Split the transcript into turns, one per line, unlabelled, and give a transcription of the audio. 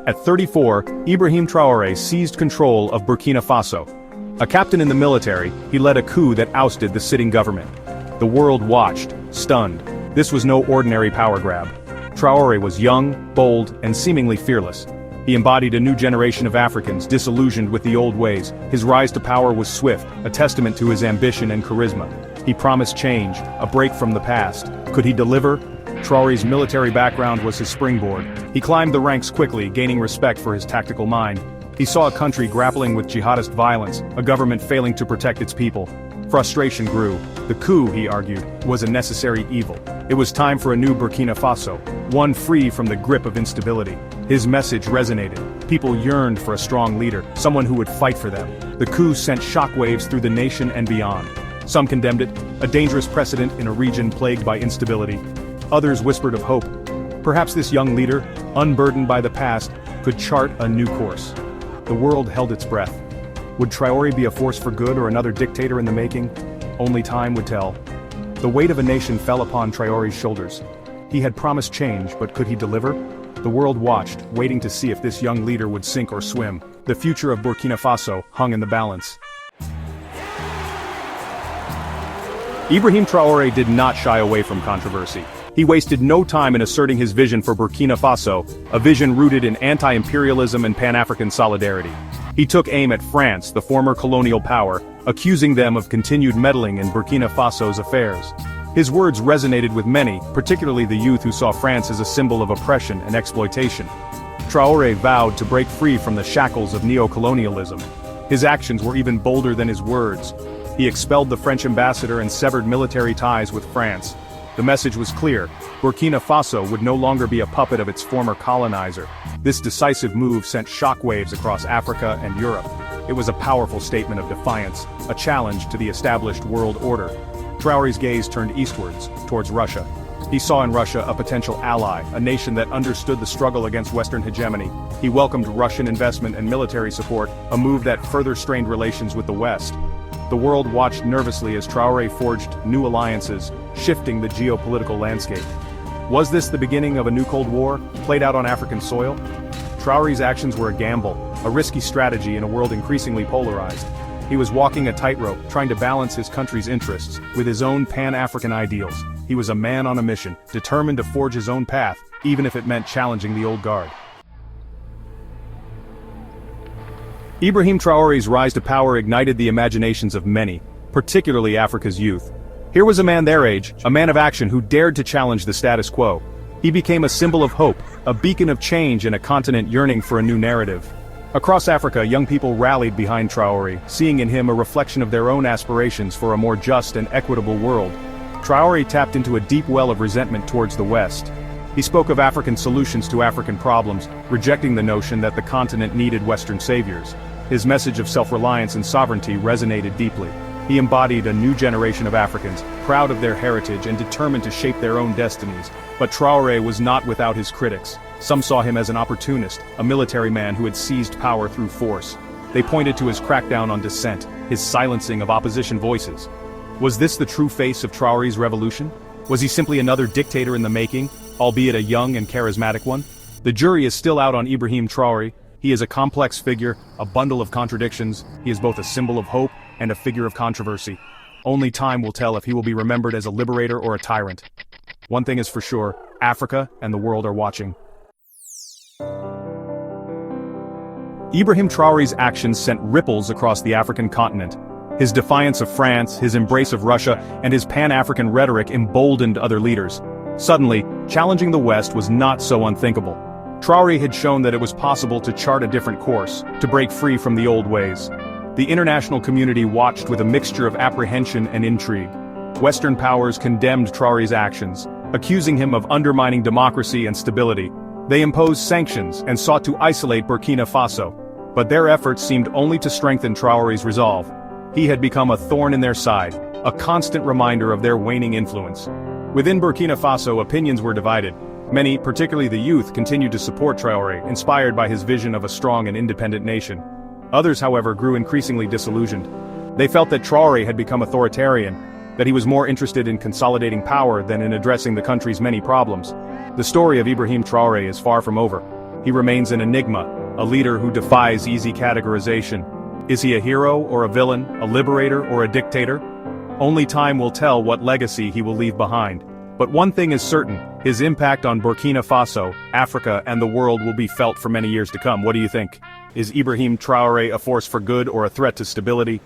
At 34, Ibrahim Traore seized control of Burkina Faso. A captain in the military, he led a coup that ousted the sitting government. The world watched, stunned. This was no ordinary power grab. Traore was young, bold, and seemingly fearless. He embodied a new generation of Africans disillusioned with the old ways. His rise to power was swift, a testament to his ambition and charisma. He promised change, a break from the past. Could he deliver? Traore's military background was his springboard. He climbed the ranks quickly, gaining respect for his tactical mind. He saw a country grappling with jihadist violence, a government failing to protect its people. Frustration grew. The coup, he argued, was a necessary evil. It was time for a new Burkina Faso, one free from the grip of instability. His message resonated. People yearned for a strong leader, someone who would fight for them. The coup sent shockwaves through the nation and beyond. Some condemned it, a dangerous precedent in a region plagued by instability. Others whispered of hope. Perhaps this young leader, unburdened by the past, could chart a new course. The world held its breath. Would Traore be a force for good or another dictator in the making? Only time would tell. The weight of a nation fell upon Traore's shoulders. He had promised change, but could he deliver? The world watched, waiting to see if this young leader would sink or swim. The future of Burkina Faso hung in the balance. Ibrahim Traore did not shy away from controversy. He wasted no time in asserting his vision for Burkina Faso, a vision rooted in anti-imperialism and Pan-African solidarity. He took aim at France, the former colonial power, accusing them of continued meddling in Burkina Faso's affairs. His words resonated with many, particularly the youth who saw France as a symbol of oppression and exploitation. Traore vowed to break free from the shackles of neo-colonialism. His actions were even bolder than his words. He expelled the French ambassador and severed military ties with France. The message was clear: Burkina Faso would no longer be a puppet of its former colonizer. This decisive move sent shockwaves across Africa and Europe. It was a powerful statement of defiance, a challenge to the established world order. Traore's gaze turned eastwards, towards Russia. He saw in Russia a potential ally, a nation that understood the struggle against Western hegemony. He welcomed Russian investment and military support, a move that further strained relations with the West. The world watched nervously as Traore forged new alliances, shifting the geopolitical landscape. Was this the beginning of a new Cold War, played out on African soil? Traore's actions were a gamble, a risky strategy in a world increasingly polarized. He was walking a tightrope, trying to balance his country's interests with his own Pan-African ideals. He was a man on a mission, determined to forge his own path, even if it meant challenging the old guard. Ibrahim Traore's rise to power ignited the imaginations of many, particularly Africa's youth. Here was a man their age, a man of action who dared to challenge the status quo. He became a symbol of hope, a beacon of change in a continent yearning for a new narrative. Across Africa, young people rallied behind Traore, seeing in him a reflection of their own aspirations for a more just and equitable world. Traore tapped into a deep well of resentment towards the West. He spoke of African solutions to African problems, rejecting the notion that the continent needed Western saviors. His message of self-reliance and sovereignty resonated deeply. He embodied a new generation of Africans, proud of their heritage and determined to shape their own destinies. But Traore was not without his critics. Some saw him as an opportunist, a military man who had seized power through force. They pointed to his crackdown on dissent, his silencing of opposition voices. Was this the true face of Traore's revolution? Was he simply another dictator in the making, albeit a young and charismatic one? The jury is still out on Ibrahim Traore. He is a complex figure, a bundle of contradictions. He is both a symbol of hope and a figure of controversy. Only time will tell if he will be remembered as a liberator or a tyrant. One thing is for sure, Africa and the world are watching. Ibrahim Traore's actions sent ripples across the African continent. His defiance of France, his embrace of Russia, and his Pan-African rhetoric emboldened other leaders. Suddenly, challenging the West was not so unthinkable. Traore had shown that it was possible to chart a different course, to break free from the old ways. The international community watched with a mixture of apprehension and intrigue. Western powers condemned Traore's actions, accusing him of undermining democracy and stability. They imposed sanctions and sought to isolate Burkina Faso. But their efforts seemed only to strengthen Traore's resolve. He had become a thorn in their side, a constant reminder of their waning influence. Within Burkina Faso, opinions were divided. Many, particularly the youth, continued to support Traore, inspired by his vision of a strong and independent nation. Others, however, grew increasingly disillusioned. They felt that Traore had become authoritarian, that he was more interested in consolidating power than in addressing the country's many problems. The story of Ibrahim Traore is far from over. he remains an enigma, a leader who defies easy categorization. Is he a hero or a villain, a liberator or a dictator? Only time will tell what legacy he will leave behind. But one thing is certain, his impact on Burkina Faso, Africa, and the world will be felt for many years to come. What do you think? Is Ibrahim Traore a force for good or a threat to stability?